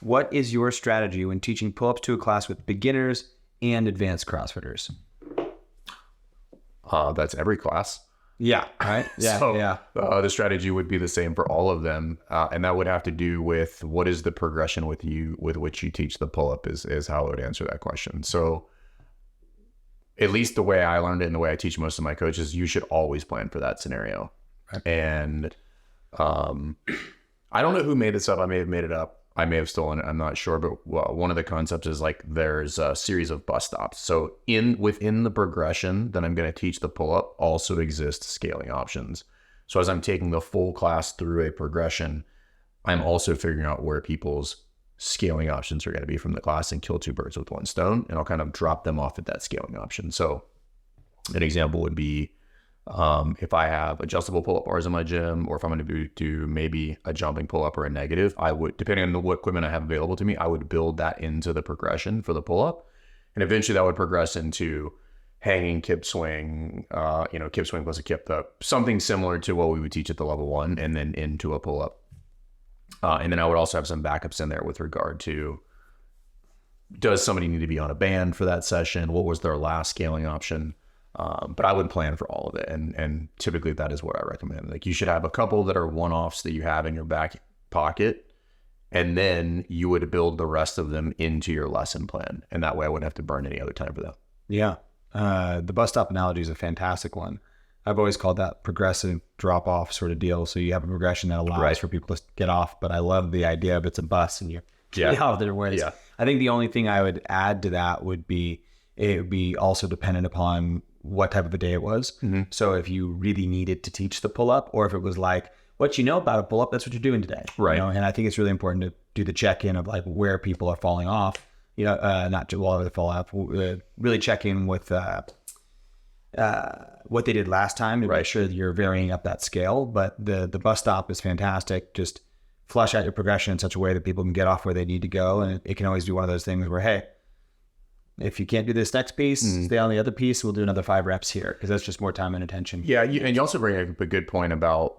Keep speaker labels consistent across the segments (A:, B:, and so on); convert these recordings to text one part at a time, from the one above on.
A: what is your strategy when teaching pull-ups to a class with beginners and advanced CrossFitters?
B: That's every class.
A: Yeah. Right. Yeah.
B: So, the strategy would be the same for all of them. And that would have to do with what is the progression with which you teach the pull-up is how I would answer that question. So at least the way I learned it and the way I teach most of my coaches, you should always plan for that scenario. Right. And I don't know who made this up. I may have made it up. I may have stolen it. I'm not sure. But one of the concepts is like there's a series of bus stops. So within the progression that I'm going to teach the pull-up also exist scaling options. So as I'm taking the full class through a progression, I'm also figuring out where people's scaling options are going to be from the class and kill two birds with one stone. And I'll kind of drop them off at that scaling option. So an example would be if I have adjustable pull-up bars in my gym, or if I'm going to do maybe a jumping pull-up or a negative, I would, depending on what equipment I have available to me, I would build that into the progression for the pull-up. And eventually that would progress into hanging kip swing, kip swing plus a kip up, something similar to what we would teach at the level 1, and then into a pull-up. And then I would also have some backups in there with regard to, does somebody need to be on a band for that session? What was their last scaling option? But I would plan for all of it. And typically that is what I recommend. Like, you should have a couple that are one-offs that you have in your back pocket, and then you would build the rest of them into your lesson plan. And that way I wouldn't have to burn any other time for them.
A: Yeah. The bus stop analogy is a fantastic one. I've always called that progressive drop off sort of deal. So you have a progression that allows for people to get off, but I love the idea of it's a bus and you're getting out of their ways. Yeah. I think the only thing I would add to that would be, it would be also dependent upon what type of a day it was. Mm-hmm. So if you really needed to teach the pull-up, or if it was like, what you know about a pull-up, that's what you're doing today. Right. And I think it's really important to do the check-in of like where people are falling off, not just while they fall off, really check in with what they did last time to make sure that you're varying up that scale. But the bus stop is fantastic. Just flush out your progression in such a way that people can get off where they need to go. And it can always be one of those things where, hey, if you can't do this next piece, stay on the other piece. We'll do another 5 reps here, because that's just more time and attention. Yeah,
B: and you also bring up a good point about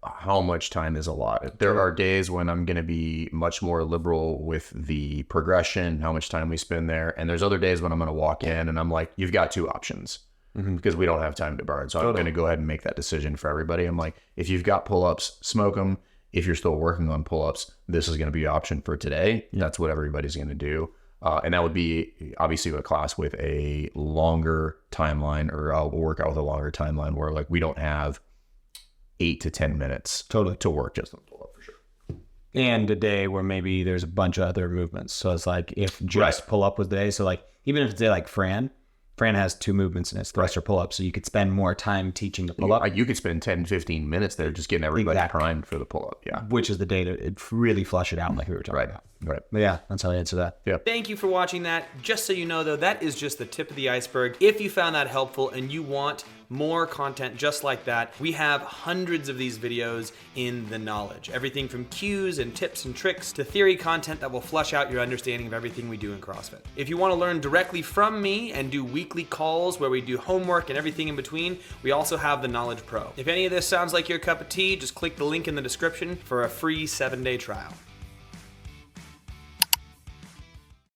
B: how much time is allotted. There are days when I'm going to be much more liberal with the progression, how much time we spend there. And there's other days when I'm going to walk in and I'm like, you've got 2 options because we don't have time to burn. So I'm going to go ahead and make that decision for everybody. I'm like, if you've got pull-ups, smoke them. If you're still working on pull-ups, this is going to be an option for today. That's what everybody's going to do. And that would be obviously a class with a longer timeline, or I'll work out with a longer timeline where like we don't have 8 to 10 minutes to work just on pull up for sure.
A: And a day where maybe there's a bunch of other movements. So it's like if just pull up was the day. So like even if it's a day like Fran has 2 movements in its thrust or pull up. So you could spend more time teaching the pull up.
B: You could spend 10, 15 minutes there just getting everybody primed for the pull up. Yeah.
A: Which is the day to really flush it out like we were talking about.
B: Right.
A: But yeah, that's how I answer that.
B: Yeah.
C: Thank you for watching that. Just so you know, though, that is just the tip of the iceberg. If you found that helpful and you want more content just like that, we have hundreds of these videos in the knowledge. Everything from cues and tips and tricks to theory content that will flush out your understanding of everything we do in CrossFit. If you want to learn directly from me and do weekly calls where we do homework and everything in between, we also have the Knowledge Pro. If any of this sounds like your cup of tea, just click the link in the description for a free 7-day trial.